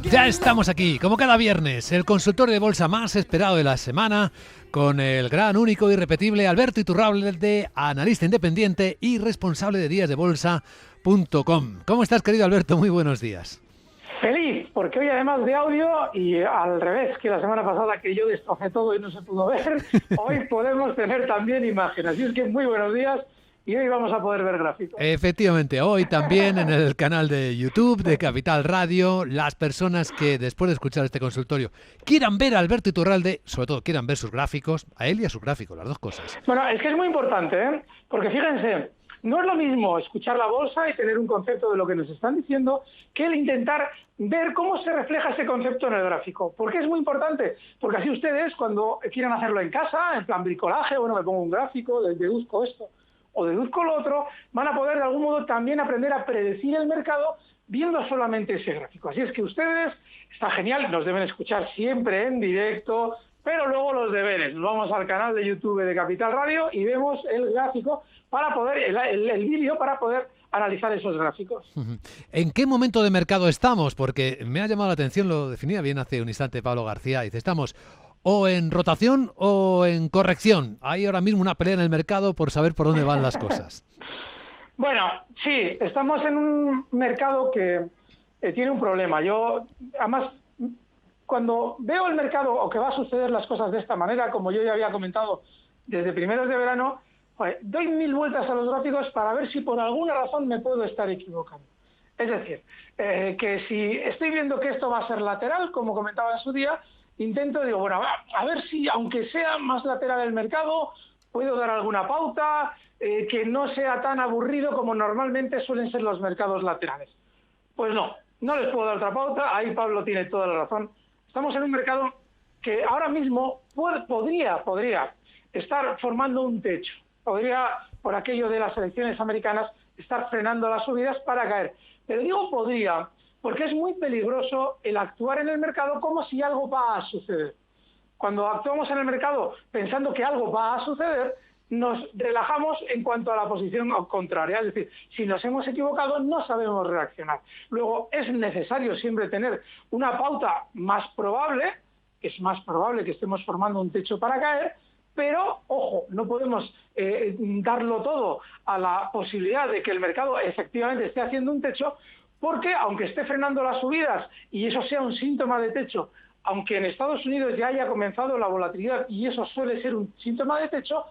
Ya estamos aquí, como cada viernes, el consultorio de bolsa más esperado de la semana, con el gran, único, irrepetible Alberto Iturralde, analista independiente y responsable de díasdebolsa.com. ¿Cómo estás, querido Alberto? Muy buenos días. Feliz, porque hoy además de audio, y al revés que la semana pasada que yo destrocé todo y no se pudo ver, hoy podemos tener también imágenes. Así es que muy buenos días. Y hoy vamos a poder ver gráficos. Efectivamente, hoy también en el canal de YouTube de Capital Radio, las personas que después de escuchar este consultorio quieran ver a Alberto Iturralde, sobre todo quieran ver sus gráficos, a él y a sus gráficos, las dos cosas. Bueno, es que es muy importante, ¿eh? Porque fíjense, no es lo mismo escuchar la bolsa y tener un concepto de lo que nos están diciendo que el intentar ver cómo se refleja ese concepto en el gráfico. ¿Por qué es muy importante? Porque así ustedes, cuando quieran hacerlo en casa, en plan bricolaje, bueno, me pongo un gráfico, deduzco esto o deduzco lo otro, van a poder de algún modo también aprender a predecir el mercado viendo solamente ese gráfico. Así es que ustedes, está genial, nos deben escuchar siempre en directo, pero luego los deberes. Nos vamos al canal de YouTube de Capital Radio y vemos el gráfico para poder, el vídeo para poder analizar esos gráficos. ¿En qué momento de mercado estamos? Porque me ha llamado la atención, lo definía bien hace un instante Pablo García, dice, estamos o en rotación o en corrección. Hay ahora mismo una pelea en el mercado por saber por dónde van las cosas. Bueno, sí, estamos en un mercado que tiene un problema. Yo, además, cuando veo el mercado o que va a suceder las cosas de esta manera, como yo ya había comentado desde primeros de verano, doy 1000 vueltas a los gráficos para ver si por alguna razón me puedo estar equivocando. Es decir, que si estoy viendo que esto va a ser lateral, como comentaba en su día, digo, bueno, a ver si, aunque sea más lateral el mercado, puedo dar alguna pauta que no sea tan aburrido como normalmente suelen ser los mercados laterales. Pues no les puedo dar otra pauta, ahí Pablo tiene toda la razón. Estamos en un mercado que ahora mismo podría estar formando un techo, podría, por aquello de las elecciones americanas, estar frenando las subidas para caer. Pero digo podría, porque es muy peligroso el actuar en el mercado como si algo va a suceder. Cuando actuamos en el mercado pensando que algo va a suceder, nos relajamos en cuanto a la posición contraria. Es decir, si nos hemos equivocado, no sabemos reaccionar. Luego, es necesario siempre tener una pauta más probable, que es más probable que estemos formando un techo para caer, pero, ojo, no podemos darlo todo a la posibilidad de que el mercado efectivamente esté haciendo un techo, porque aunque esté frenando las subidas y eso sea un síntoma de techo, aunque en Estados Unidos ya haya comenzado la volatilidad y eso suele ser un síntoma de techo,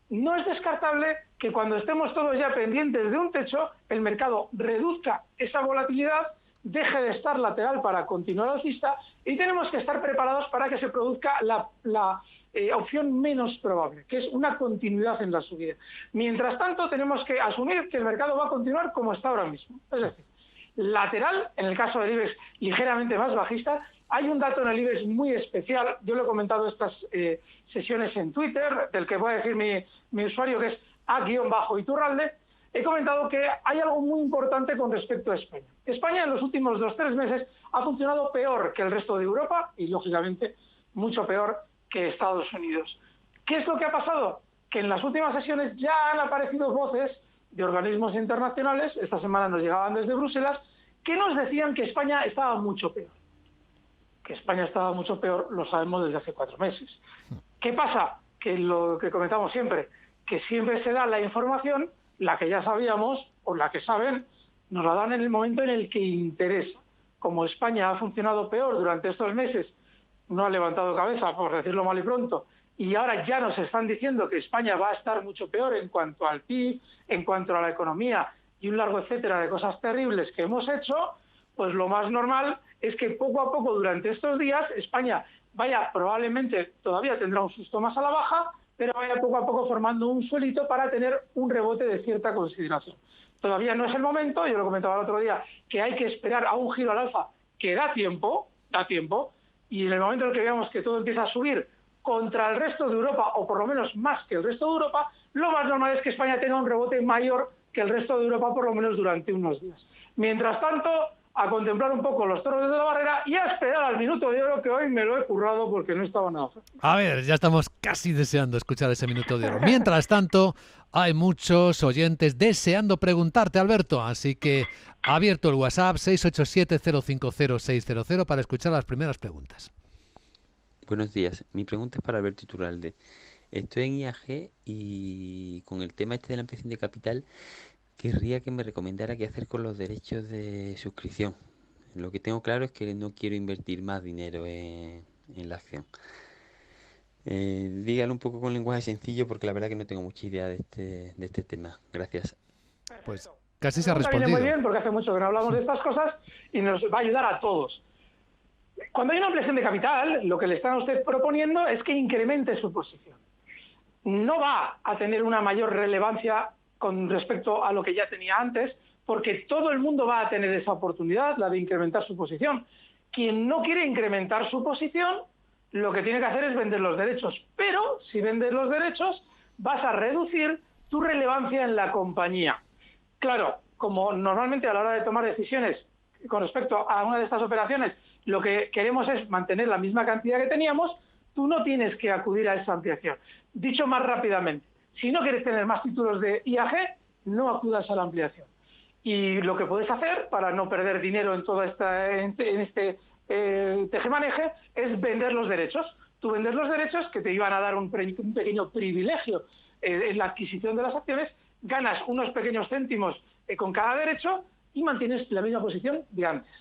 no es descartable que cuando estemos todos ya pendientes de un techo, el mercado reduzca esa volatilidad, deje de estar lateral para continuar alcista y tenemos que estar preparados para que se produzca la opción menos probable, que es una continuidad en la subida. Mientras tanto, tenemos que asumir que el mercado va a continuar como está ahora mismo. Es decir, lateral, en el caso del IBEX ligeramente más bajista. Hay un dato en el IBEX muy especial, yo lo he comentado estas sesiones en Twitter, del que voy a decir mi usuario, que es _Iturralde. He comentado que hay algo muy importante con respecto a España. España en los últimos 2-3 meses ha funcionado peor que el resto de Europa y, lógicamente, mucho peor que Estados Unidos. ¿Qué es lo que ha pasado? Que en las últimas sesiones ya han aparecido voces de organismos internacionales, esta semana nos llegaban desde Bruselas, que nos decían que España estaba mucho peor. Que España estaba mucho peor lo sabemos desde hace 4 meses. ¿Qué pasa? Que lo que comentamos siempre, que siempre se da la información, la que ya sabíamos o la que saben, nos la dan en el momento en el que interesa. Como España ha funcionado peor durante estos meses, no ha levantado cabeza, por decirlo mal y pronto, y ahora ya nos están diciendo que España va a estar mucho peor en cuanto al PIB, en cuanto a la economía y un largo etcétera de cosas terribles que hemos hecho, pues lo más normal es que poco a poco durante estos días España vaya, probablemente todavía tendrá un susto más a la baja, pero vaya poco a poco formando un suelito para tener un rebote de cierta consideración. Todavía no es el momento, yo lo comentaba el otro día, que hay que esperar a un giro al alza que da tiempo, y en el momento en el que veamos que todo empieza a subir contra el resto de Europa, o por lo menos más que el resto de Europa, lo más normal es que España tenga un rebote mayor que el resto de Europa, por lo menos durante unos días. Mientras tanto, a contemplar un poco los toros desde la barrera y a esperar al minuto de oro, que hoy me lo he currado porque no estaba nada fácil. A ver, ya estamos casi deseando escuchar ese minuto de oro. Mientras tanto, hay muchos oyentes deseando preguntarte, Alberto, así que ha abierto el WhatsApp 687-050-600 para escuchar las primeras preguntas. Buenos días, mi pregunta es para Alberto Iturralde. Estoy en IAG y con el tema este de la ampliación de capital, querría que me recomendara qué hacer con los derechos de suscripción. Lo que tengo claro es que no quiero invertir más dinero en la acción. Dígalo un poco con lenguaje sencillo porque la verdad que no tengo mucha idea de este tema. Gracias. Pues casi se ha Viene respondido. muy bien porque hace mucho que no hablamos de estas cosas y nos va a ayudar a todos. Cuando hay una ampliación de capital, lo que le están a usted proponiendo es que incremente su posición. No va a tener una mayor relevancia con respecto a lo que ya tenía antes, porque todo el mundo va a tener esa oportunidad, la de incrementar su posición. Quien no quiere incrementar su posición, lo que tiene que hacer es vender los derechos. Pero si vendes los derechos, vas a reducir tu relevancia en la compañía. Claro, como normalmente a la hora de tomar decisiones con respecto a una de estas operaciones, lo que queremos es mantener la misma cantidad que teníamos, tú no tienes que acudir a esa ampliación. Dicho más rápidamente, si no quieres tener más títulos de IAG, no acudas a la ampliación. Y lo que puedes hacer para no perder dinero en todo este tejemaneje es vender los derechos. Tú vendes los derechos que te iban a dar un pequeño privilegio en la adquisición de las acciones, ganas unos pequeños céntimos con cada derecho y mantienes la misma posición de antes.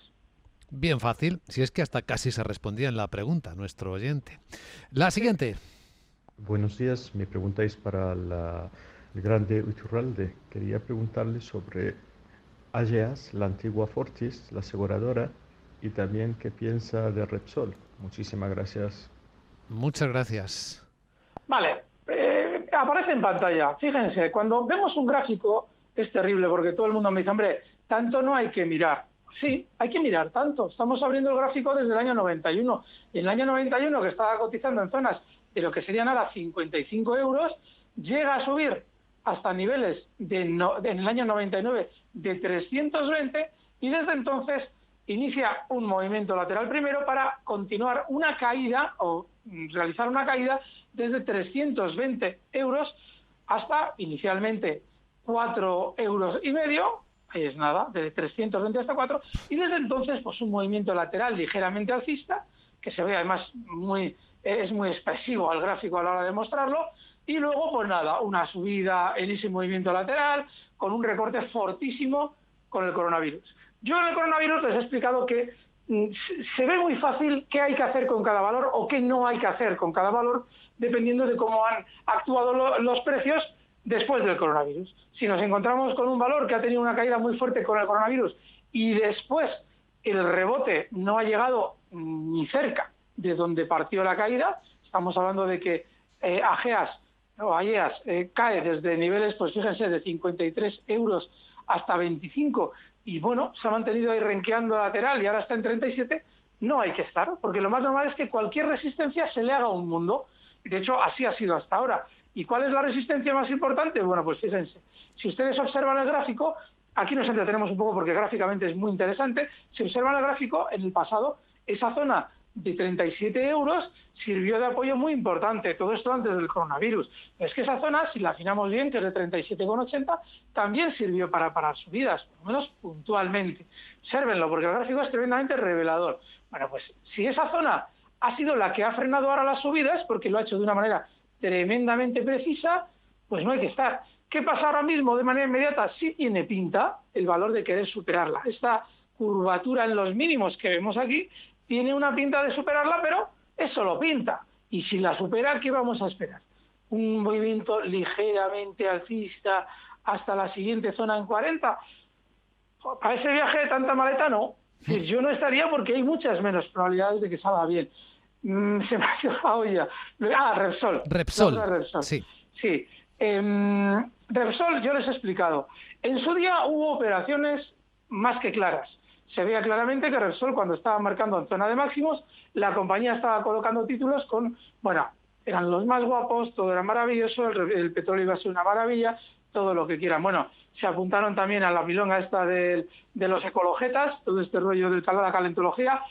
Bien fácil, si es que hasta casi se respondía en la pregunta nuestro oyente. La siguiente. Buenos días, mi pregunta es para el grande Iturralde. Quería preguntarle sobre Ageas, la antigua Fortis, la aseguradora, y también qué piensa de Repsol. Muchísimas gracias. Muchas gracias. Vale, aparece en pantalla. Fíjense, cuando vemos un gráfico es terrible porque todo el mundo me dice, hombre, tanto no hay que mirar. Sí, hay que mirar tanto. Estamos abriendo el gráfico desde el año 91. Y en el año 91, que estaba cotizando en zonas de lo que serían ahora 55 euros, llega a subir hasta niveles en el año 99 de 320 y desde entonces inicia un movimiento lateral primero para continuar una caída o realizar una caída desde 320 euros hasta inicialmente 4,5 euros, ahí es nada, de 320 hasta 4, y desde entonces pues un movimiento lateral ligeramente alcista, que se ve además es muy expresivo al gráfico a la hora de mostrarlo, y luego pues nada, una subida en ese movimiento lateral con un recorte fortísimo con el coronavirus. Yo en el coronavirus les he explicado que se ve muy fácil qué hay que hacer con cada valor o qué no hay que hacer con cada valor, dependiendo de cómo han actuado los precios después del coronavirus. Si nos encontramos con un valor que ha tenido una caída muy fuerte con el coronavirus y después el rebote no ha llegado ni cerca de donde partió la caída, estamos hablando de que Ageas cae desde niveles, pues fíjense, de 53 euros hasta 25 y bueno, se ha mantenido ahí renqueando lateral y ahora está en 37, no hay que estar, porque lo más normal es que cualquier resistencia se le haga un mundo. De hecho, así ha sido hasta ahora. ¿Y cuál es la resistencia más importante? Bueno, pues fíjense, si ustedes observan el gráfico, aquí nos entretenemos un poco porque gráficamente es muy interesante, si observan el gráfico, en el pasado, esa zona de 37 euros sirvió de apoyo muy importante, todo esto antes del coronavirus. Es que esa zona, si la afinamos bien, que es de 37,80, también sirvió para parar subidas, por lo menos puntualmente. Obsérvenlo, porque el gráfico es tremendamente revelador. Bueno, pues si esa zona ha sido la que ha frenado ahora las subidas, porque lo ha hecho de una manera tremendamente precisa, pues no hay que estar. ¿Qué pasa ahora mismo de manera inmediata? Sí tiene pinta el valor de querer superarla. Esta curvatura en los mínimos que vemos aquí tiene una pinta de superarla, pero es solo pinta. Y si la supera, ¿qué vamos a esperar? Un movimiento ligeramente alcista hasta la siguiente zona en 40. Para ese viaje de tanta maleta, no. Yo no estaría porque hay muchas menos probabilidades de que salga bien. Se me ha ido la olla. Repsol. Repsol. Sí. Sí. Repsol, yo les he explicado. En su día hubo operaciones más que claras. Se veía claramente que Repsol, cuando estaba marcando en zona de máximos, la compañía estaba colocando títulos con, bueno, eran los más guapos, todo era maravilloso, el petróleo iba a ser una maravilla, todo lo que quieran. Bueno, se apuntaron también a la milonga esta de los ecologetas, todo este rollo de la calentología,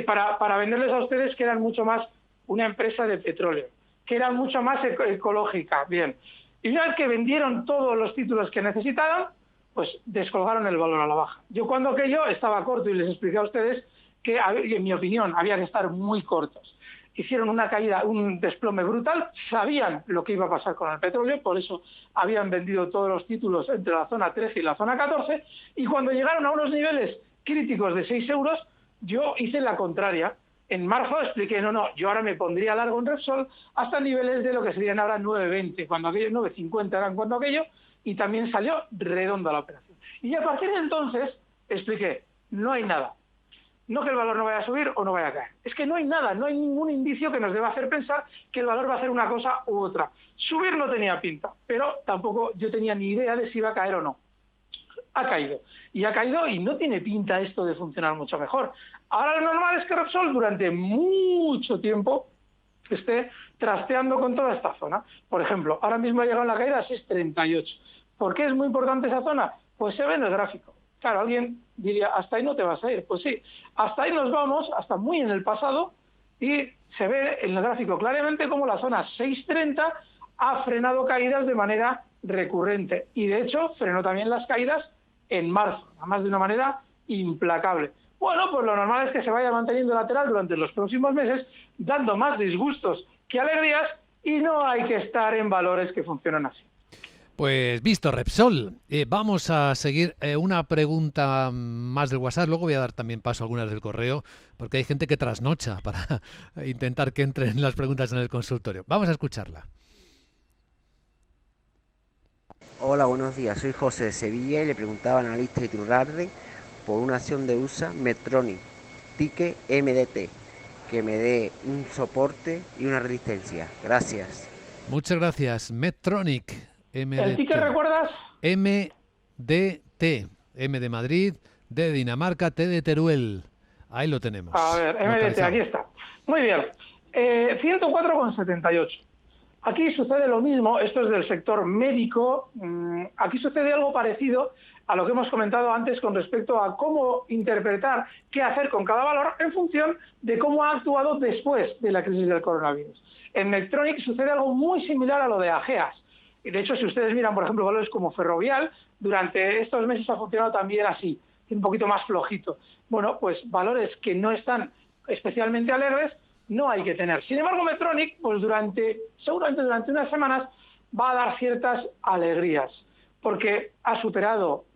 para venderles a ustedes que eran mucho más una empresa de petróleo, que era mucho más ecológica. Bien, y una vez que vendieron todos los títulos que necesitaban, pues descolgaron el valor a la baja. Yo cuando aquello estaba corto y les expliqué a ustedes que, en mi opinión, había que estar muy cortos. Hicieron una caída, un desplome brutal, sabían lo que iba a pasar con el petróleo, por eso habían vendido todos los títulos entre la zona 13 y la zona 14, y cuando llegaron a unos niveles críticos de 6 euros, yo hice la contraria. En marzo expliqué, no, yo ahora me pondría largo en Repsol hasta niveles de lo que serían ahora 9,20, cuando aquello, 9,50 eran cuando aquello, y también salió redonda la operación. Y a partir de entonces expliqué, no hay nada. No que el valor no vaya a subir o no vaya a caer. Es que no hay nada, no hay ningún indicio que nos deba hacer pensar que el valor va a hacer una cosa u otra. Subir no tenía pinta, pero tampoco yo tenía ni idea de si iba a caer o no. Ha caído. Y ha caído y no tiene pinta esto de funcionar mucho mejor. Ahora lo normal es que Repsol durante mucho tiempo esté trasteando con toda esta zona. Por ejemplo, ahora mismo ha llegado en la caída a 6,38. ¿Por qué es muy importante esa zona? Pues se ve en el gráfico. Claro, alguien diría, hasta ahí no te vas a ir. Pues sí, hasta ahí nos vamos, hasta muy en el pasado, y se ve en el gráfico claramente como la zona 6,30 ha frenado caídas de manera recurrente. Y de hecho, frenó también las caídas en marzo, además de una manera implacable. Bueno, pues lo normal es que se vaya manteniendo lateral durante los próximos meses, dando más disgustos que alegrías, y no hay que estar en valores que funcionan así. Pues visto, Repsol, vamos a seguir una pregunta más del WhatsApp, luego voy a dar también paso a algunas del correo, porque hay gente que trasnocha para intentar que entren las preguntas en el consultorio. Vamos a escucharla. Hola, buenos días, soy José de Sevilla y le preguntaba al analista Iturralde por una acción de USA Medtronic, ticket MDT, que me dé un soporte y una resistencia. Gracias. Muchas gracias. Medtronic. MDT. ¿El ticket recuerdas? MDT. M de Madrid, D de Dinamarca, T de Teruel. Ahí lo tenemos. A ver, MDT, aquí está. Muy bien. 104,78. Aquí sucede lo mismo, esto es del sector médico. Aquí sucede algo parecido a lo que hemos comentado antes con respecto a cómo interpretar qué hacer con cada valor en función de cómo ha actuado después de la crisis del coronavirus. En Medtronic sucede algo muy similar a lo de Ageas. Y de hecho, si ustedes miran, por ejemplo, valores como Ferrovial, durante estos meses ha funcionado también así, un poquito más flojito. Bueno, pues valores que no están especialmente alegres no hay que tener. Sin embargo, Medtronic, pues seguramente durante unas semanas va a dar ciertas alegrías, porque ha superado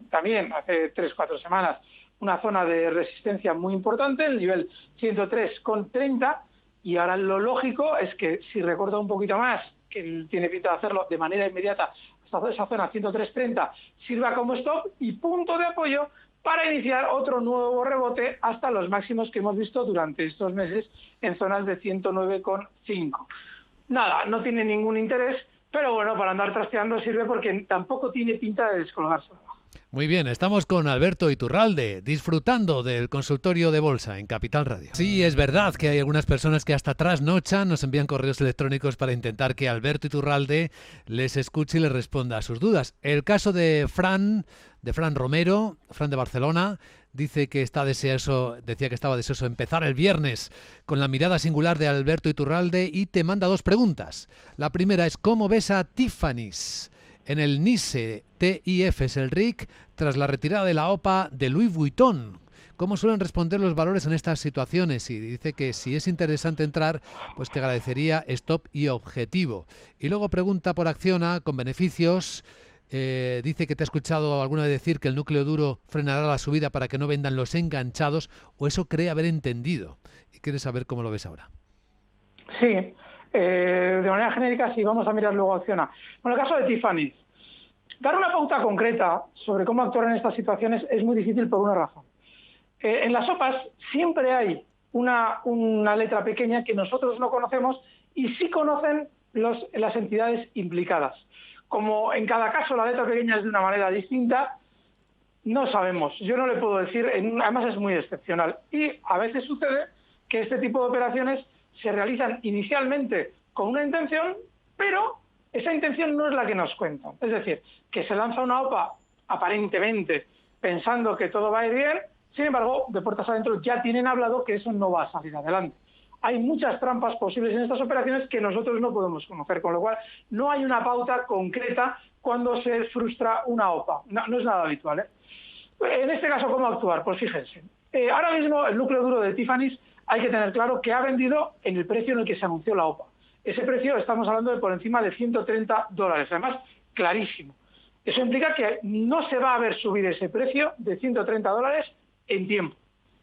también hace 3-4 semanas una zona de resistencia muy importante, el nivel 103,30, y ahora lo lógico es que si recorta un poquito más, que tiene pinta de hacerlo de manera inmediata, hasta esa zona 103,30 sirva como stop y punto de apoyo para iniciar otro nuevo rebote hasta los máximos que hemos visto durante estos meses en zonas de 109,5. Nada, no tiene ningún interés, pero bueno, para andar trasteando sirve porque tampoco tiene pinta de descolgarse. Muy bien, estamos con Alberto Iturralde, disfrutando del consultorio de bolsa en Capital Radio. Sí, es verdad que hay algunas personas que hasta trasnochan, nos envían correos electrónicos para intentar que Alberto Iturralde les escuche y les responda a sus dudas. El caso de Fran Romero, Fran de Barcelona, decía que estaba deseoso de empezar el viernes con la mirada singular de Alberto Iturralde y te manda 2 preguntas. La primera es, ¿cómo ves a Tiffany's en el NICE TIF, es el RIC, tras la retirada de la OPA de Louis Vuitton? ¿Cómo suelen responder los valores en estas situaciones? Y dice que si es interesante entrar, pues que agradecería stop y objetivo. Y luego pregunta por Acciona, con beneficios. Dice que te ha escuchado alguna vez decir que el núcleo duro frenará la subida para que no vendan los enganchados, o eso cree haber entendido. Y quiere saber cómo lo ves ahora. Sí. De manera genérica, sí, vamos a mirar luego Acciona. Bueno, el caso de Tiffany's. Dar una pauta concreta sobre cómo actuar en estas situaciones es muy difícil por una razón. En las OPAs siempre hay una letra pequeña que nosotros no conocemos y sí conocen las entidades implicadas. Como en cada caso la letra pequeña es de una manera distinta, no sabemos. Yo no le puedo decir, además es muy excepcional. Y a veces sucede que este tipo de operaciones se realizan inicialmente con una intención, pero esa intención no es la que nos cuentan. Es decir, que se lanza una OPA aparentemente pensando que todo va a ir bien, sin embargo, de puertas adentro ya tienen hablado que eso no va a salir adelante. Hay muchas trampas posibles en estas operaciones que nosotros no podemos conocer, con lo cual no hay una pauta concreta cuando se frustra una OPA. No es nada habitual, ¿eh? En este caso, ¿cómo actuar? Pues fíjense. Ahora mismo el núcleo duro de Tiffany's hay que tener claro que ha vendido en el precio en el que se anunció la OPA. Ese precio estamos hablando de por encima de $130, además clarísimo. Eso implica que no se va a ver subir ese precio de $130 en tiempo.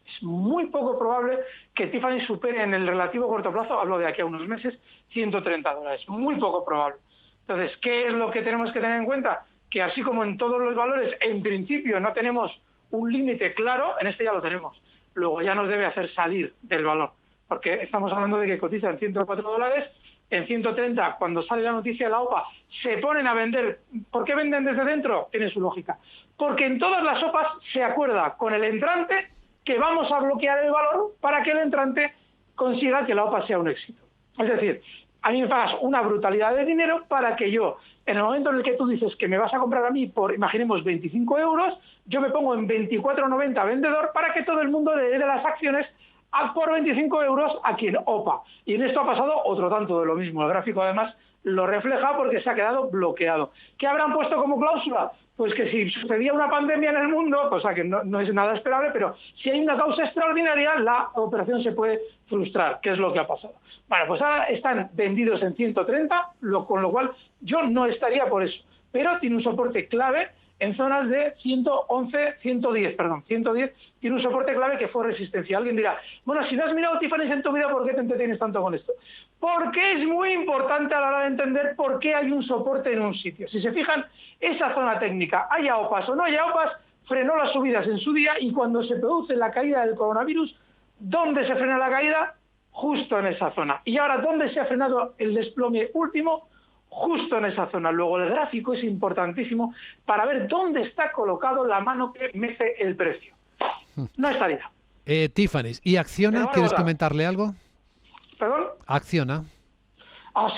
Es muy poco probable que Tiffany supere en el relativo corto plazo, hablo de aquí a unos meses, $130. Muy poco probable. Entonces, ¿qué es lo que tenemos que tener en cuenta? Que así como en todos los valores, en principio no tenemos un límite claro, en este ya lo tenemos. Luego ya nos debe hacer salir del valor, porque estamos hablando de que cotiza en $104, en 130, cuando sale la noticia de la OPA, se ponen a vender. ¿Por qué venden desde dentro? Tiene su lógica. Porque en todas las OPAs se acuerda con el entrante que vamos a bloquear el valor para que el entrante consiga que la OPA sea un éxito. Es decir, a mí me pagas una brutalidad de dinero para que yo, en el momento en el que tú dices que me vas a comprar a mí por, imaginemos, 25 euros, yo me pongo en 24,90 vendedor para que todo el mundo le dé las acciones por 25 euros a quien OPA. Y en esto ha pasado otro tanto de lo mismo. El gráfico además lo refleja porque se ha quedado bloqueado. ¿Qué habrán puesto como cláusula? Pues que si sucedía una pandemia en el mundo, cosa que no es nada esperable, pero si hay una causa extraordinaria, la operación se puede frustrar, que es lo que ha pasado. Bueno, pues ahora están vendidos en 130, con lo cual yo no estaría por eso. Pero tiene un soporte clave en zonas de 110 tiene un soporte clave que fue resistencia. Alguien dirá, bueno, si no has mirado Tiffany's en tu vida, ¿por qué te entretienes tanto con esto? Porque es muy importante a la hora de entender por qué hay un soporte en un sitio. Si se fijan, esa zona técnica, haya OPAs o no haya OPAs, frenó las subidas en su día y cuando se produce la caída del coronavirus, ¿dónde se frena la caída? Justo en esa zona. Y ahora, ¿dónde se ha frenado el desplome último? Justo en esa zona. Luego el gráfico es importantísimo para ver dónde está colocado la mano que mece el precio. No estaría. Tiffany's. ¿Y Acciona? ¿Quieres comentarle algo? ¿Perdón? Acciona.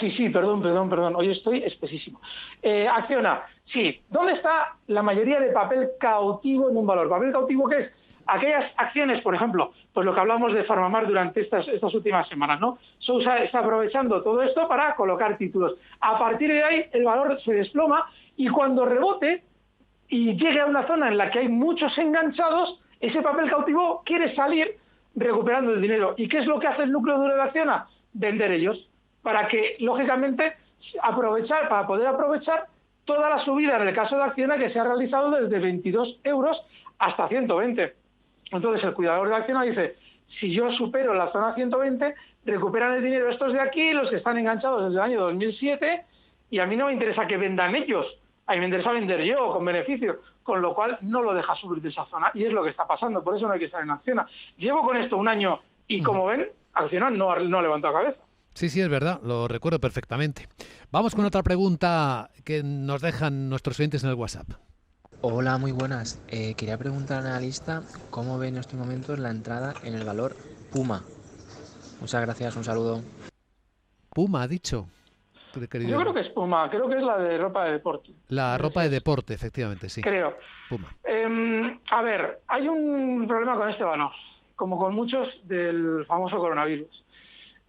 Sí, perdón. Hoy estoy espesísimo. Acciona, sí. ¿Dónde está la mayoría de papel cautivo en un valor? ¿Papel cautivo qué es? Aquellas acciones, por ejemplo, pues lo que hablamos de Farmamar durante estas últimas semanas, ¿no? Sousa está aprovechando todo esto para colocar títulos. A partir de ahí, el valor se desploma y cuando rebote y llegue a una zona en la que hay muchos enganchados, ese papel cautivo quiere salir recuperando el dinero. ¿Y qué es lo que hace el núcleo duro de Acciona? Vender ellos, para que, lógicamente, para poder aprovechar toda la subida, en el caso de Acciona, que se ha realizado desde 22 euros hasta 120. Entonces el cuidador de Acciona dice, si yo supero la zona 120, recuperan el dinero estos de aquí, los que están enganchados desde el año 2007, y a mí no me interesa que vendan ellos, a mí me interesa vender yo con beneficio, con lo cual no lo deja subir de esa zona, y es lo que está pasando, por eso no hay que estar en Acciona. Llevo con esto un año, y como ven, Acciona no ha levantado cabeza. Sí, es verdad, lo recuerdo perfectamente. Vamos con otra pregunta que nos dejan nuestros oyentes en el WhatsApp. Hola, muy buenas. Quería preguntar al analista cómo ve en estos momentos la entrada en el valor Puma. Muchas gracias, un saludo. Puma, ha dicho. Yo creo que es Puma, creo que es la de ropa de deporte. La ropa de deporte, efectivamente, sí. Creo. Puma. A ver, hay un problema con este valor, como con muchos del famoso coronavirus.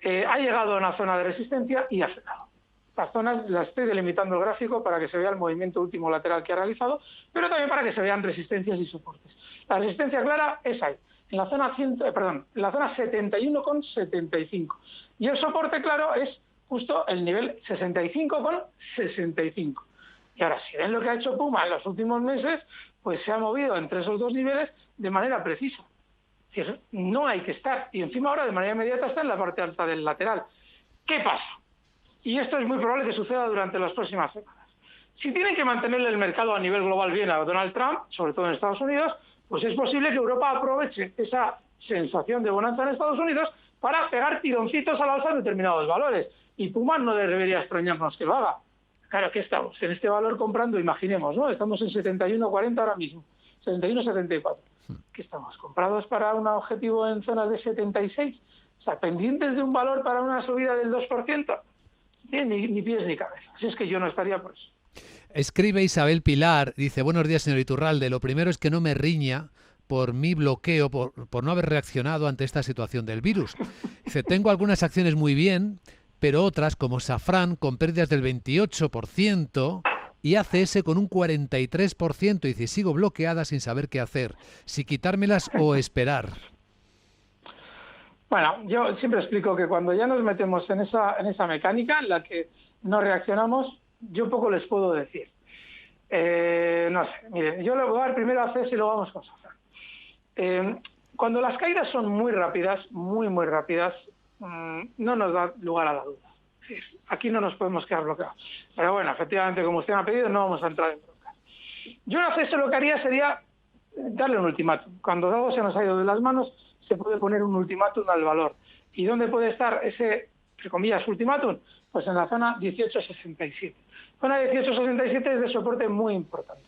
Ha llegado a una zona de resistencia y ha frenado. Las zonas las estoy delimitando el gráfico para que se vea el movimiento último lateral que ha realizado, pero también para que se vean resistencias y soportes. La resistencia clara es ahí, en la zona 71,75. Y el soporte claro es justo el nivel 65,65. Y ahora, si ven lo que ha hecho Puma en los últimos meses, pues se ha movido entre esos dos niveles de manera precisa. Es decir, no hay que estar. Y encima ahora, de manera inmediata, está en la parte alta del lateral. ¿Qué pasa? Y esto es muy probable que suceda durante las próximas semanas. Si tienen que mantenerle el mercado a nivel global bien a Donald Trump, sobre todo en Estados Unidos, pues es posible que Europa aproveche esa sensación de bonanza en Estados Unidos para pegar tironcitos a la alza en determinados valores. Y Puma no debería extrañarnos que lo haga. Claro, que estamos en este valor comprando, imaginemos, ¿no? Estamos en 71,40 ahora mismo, 71,74. ¿Qué estamos? ¿Comprados para un objetivo en zonas de 76? O sea, pendientes de un valor para una subida del 2%. tiene ni pies ni cabeza. Así es que yo no estaría por eso. Escribe Isabel Pilar, dice, buenos días, señor Iturralde. Lo primero es que no me riña por mi bloqueo, por no haber reaccionado ante esta situación del virus. Dice, tengo algunas acciones muy bien, pero otras, como Safran, con pérdidas del 28%, y ACS con un 43%. Dice, sigo bloqueada sin saber qué hacer, si quitármelas o esperar. Bueno, yo siempre explico que cuando ya nos metemos en esa mecánica en la que no reaccionamos, yo poco les puedo decir. No sé, miren, yo le voy a dar primero a ACS y luego vamos con Safran. Cuando las caídas son muy rápidas, muy rápidas, no nos da lugar a la duda. Es decir, aquí no nos podemos quedar bloqueados. Pero bueno, efectivamente, como usted me ha pedido, no vamos a entrar en broncas. Yo en ACS lo que haría sería darle un ultimátum. Cuando algo se nos ha ido de las manos, se puede poner un ultimátum al valor. ¿Y dónde puede estar ese, entre comillas, ultimátum? Pues en la zona 1867. Zona 1867 es de soporte muy importante.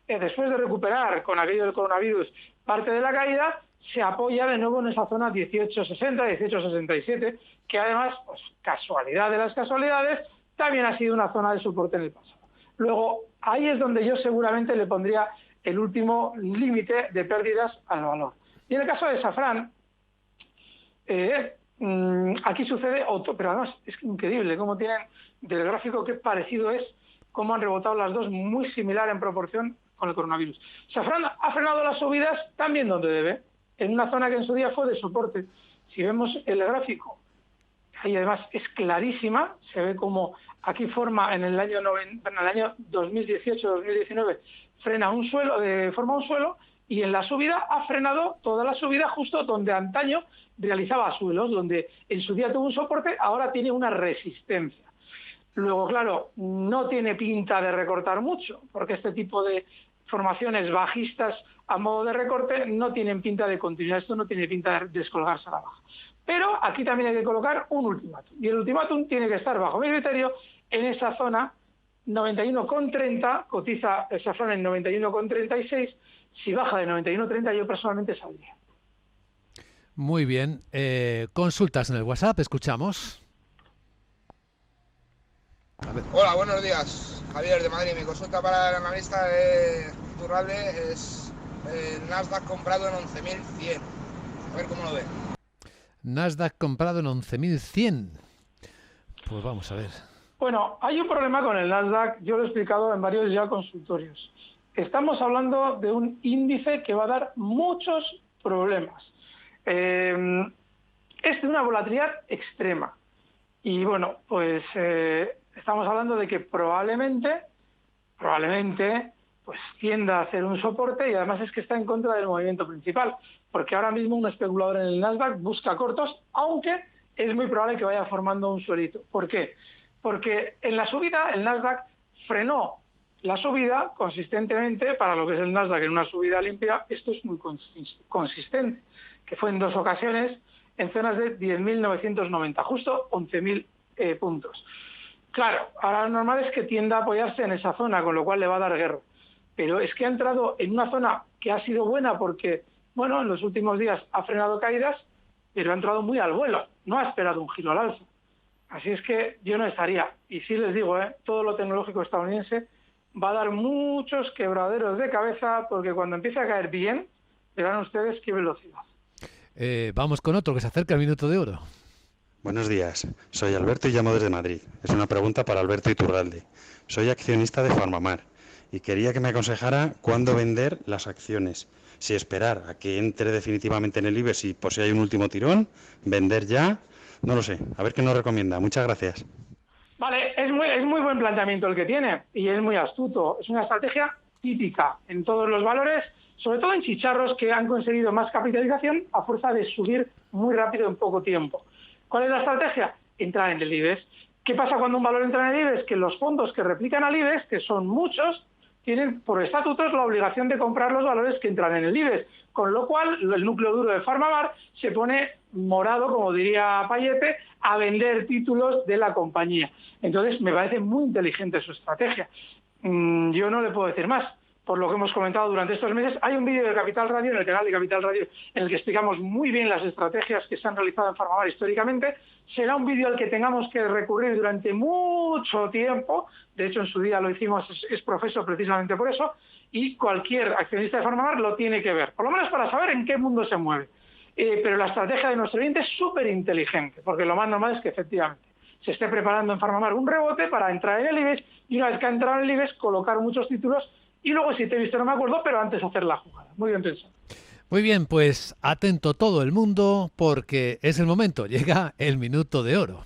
Después de recuperar con aquello del coronavirus parte de la caída, se apoya de nuevo en esa zona 1860, 1867, que además, pues casualidad de las casualidades, también ha sido una zona de soporte en el pasado. Luego, ahí es donde yo seguramente le pondría el último límite de pérdidas al valor. Y en el caso de Safran, aquí sucede otro, pero además es increíble cómo tienen, del gráfico qué parecido es, cómo han rebotado las dos, muy similar en proporción con el coronavirus. Safran ha frenado las subidas también donde debe, en una zona que en su día fue de soporte. Si vemos el gráfico, ahí además es clarísima, se ve como aquí forma en el año 2018-2019, forma un suelo, y en la subida ha frenado toda la subida justo donde antaño realizaba suelos, donde en su día tuvo un soporte, ahora tiene una resistencia. Luego, claro, no tiene pinta de recortar mucho, porque este tipo de formaciones bajistas a modo de recorte no tienen pinta de continuidad, esto no tiene pinta de descolgarse a la baja. Pero aquí también hay que colocar un ultimátum, y el ultimátum tiene que estar, bajo mi criterio, en esa zona 91,30, cotiza el Safran en 91,36, si baja de 91,30 yo personalmente saldría. Muy bien. Consultas en el WhatsApp, escuchamos. Hola, buenos días. Javier de Madrid. Mi consulta para el analista de Iturralde es el Nasdaq comprado en 11.100. A ver cómo lo ve. Nasdaq comprado en 11.100. Pues vamos a ver. Bueno, hay un problema con el Nasdaq, yo lo he explicado en varios ya consultorios. Estamos hablando de un índice que va a dar muchos problemas. Es de una volatilidad extrema. Y bueno, pues estamos hablando de que probablemente, pues tienda a hacer un soporte, y además es que está en contra del movimiento principal, porque ahora mismo un especulador en el Nasdaq busca cortos, aunque es muy probable que vaya formando un suelito. ¿Por qué? Porque en la subida el Nasdaq frenó la subida consistentemente para lo que es el Nasdaq en una subida limpia. Esto es muy consistente, que fue en dos ocasiones en zonas de 10.990, justo 11.000 puntos. Claro, ahora lo normal es que tienda a apoyarse en esa zona, con lo cual le va a dar guerra. Pero es que ha entrado en una zona que ha sido buena porque, bueno, en los últimos días ha frenado caídas, pero ha entrado muy al vuelo, no ha esperado un giro al alza. Así es que yo no estaría. Y sí les digo, todo lo tecnológico estadounidense va a dar muchos quebraderos de cabeza, porque cuando empiece a caer bien, verán ustedes qué velocidad. Vamos con otro que se acerca al minuto de oro. Buenos días, soy Alberto y llamo desde Madrid. Es una pregunta para Alberto Iturralde. Soy accionista de Farmamar y quería que me aconsejara cuándo vender las acciones. Si esperar a que entre definitivamente en el IBEX y por si hay un último tirón, vender ya, no lo sé. A ver qué nos recomienda. Muchas gracias. Vale, es muy buen planteamiento el que tiene y es muy astuto. Es una estrategia típica en todos los valores, sobre todo en chicharros que han conseguido más capitalización a fuerza de subir muy rápido en poco tiempo. ¿Cuál es la estrategia? Entrar en el IBEX. ¿Qué pasa cuando un valor entra en el IBEX? Que los fondos que replican al IBEX, que son muchos, tienen por estatutos la obligación de comprar los valores que entran en el IBEX, con lo cual el núcleo duro de Farmamar se pone morado, como diría Payete, a vender títulos de la compañía. Entonces me parece muy inteligente su estrategia. Yo no le puedo decir más. por lo que hemos comentado durante estos meses. Hay un vídeo de Capital Radio, en el canal de Capital Radio, en el que explicamos muy bien las estrategias que se han realizado en Farmamar históricamente. Será un vídeo al que tengamos que recurrir durante mucho tiempo. De hecho, en su día lo hicimos, es profeso precisamente por eso, y cualquier accionista de Farmamar lo tiene que ver, por lo menos para saber en qué mundo se mueve. Pero la estrategia de nuestro cliente es súper inteligente, porque lo más normal es que efectivamente se esté preparando en Farmamar un rebote para entrar en el IBEX, y una vez que ha entrado en el IBEX, colocar muchos títulos, y luego, si te he visto no me acuerdo, pero antes hacer la jugada. Muy bien pensado. Muy bien, pues atento todo el mundo, porque es el momento, llega el minuto de oro.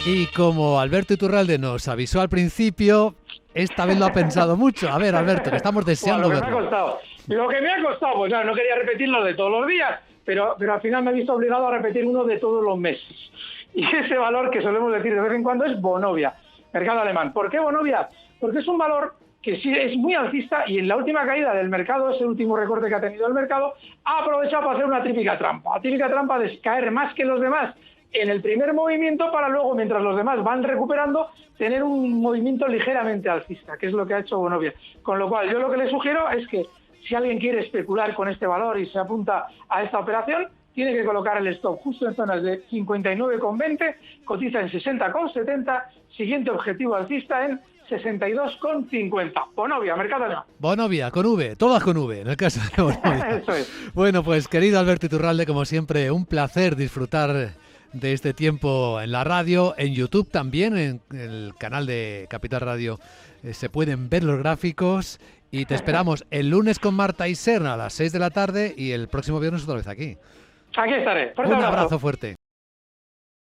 Y como Alberto Iturralde nos avisó al principio, esta vez lo ha pensado mucho. A ver, Alberto, que estamos deseando verlo. Lo que me ha costado, pues claro, no quería repetirlo de todos los días, pero al final me he visto obligado a repetir uno de todos los meses. Y ese valor que solemos decir de vez en cuando es Vonovia, mercado alemán. ¿Por qué Vonovia? Porque es un valor que sí es muy alcista, y en la última caída del mercado, ese último recorte que ha tenido el mercado, ha aprovechado para hacer una típica trampa. La típica trampa de caer más que los demás en el primer movimiento, para luego, mientras los demás van recuperando, tener un movimiento ligeramente alcista, que es lo que ha hecho Vonovia. Con lo cual, yo lo que le sugiero es que si alguien quiere especular con este valor y se apunta a esta operación, tiene que colocar el stop justo en zonas de 59,20, cotiza en 60,70, siguiente objetivo alcista en 62,50. Vonovia, mercado alemán. Vonovia, con V, todas con V, en el caso de Vonovia. Eso es. Bueno, pues querido Alberto Iturralde, como siempre, un placer disfrutar de este tiempo en la radio, en YouTube también, en el canal de Capital Radio se pueden ver los gráficos, y te esperamos el lunes con Marta y Serna a las 6 de la tarde y el próximo viernes otra vez aquí. Aquí estaré. Un abrazo fuerte.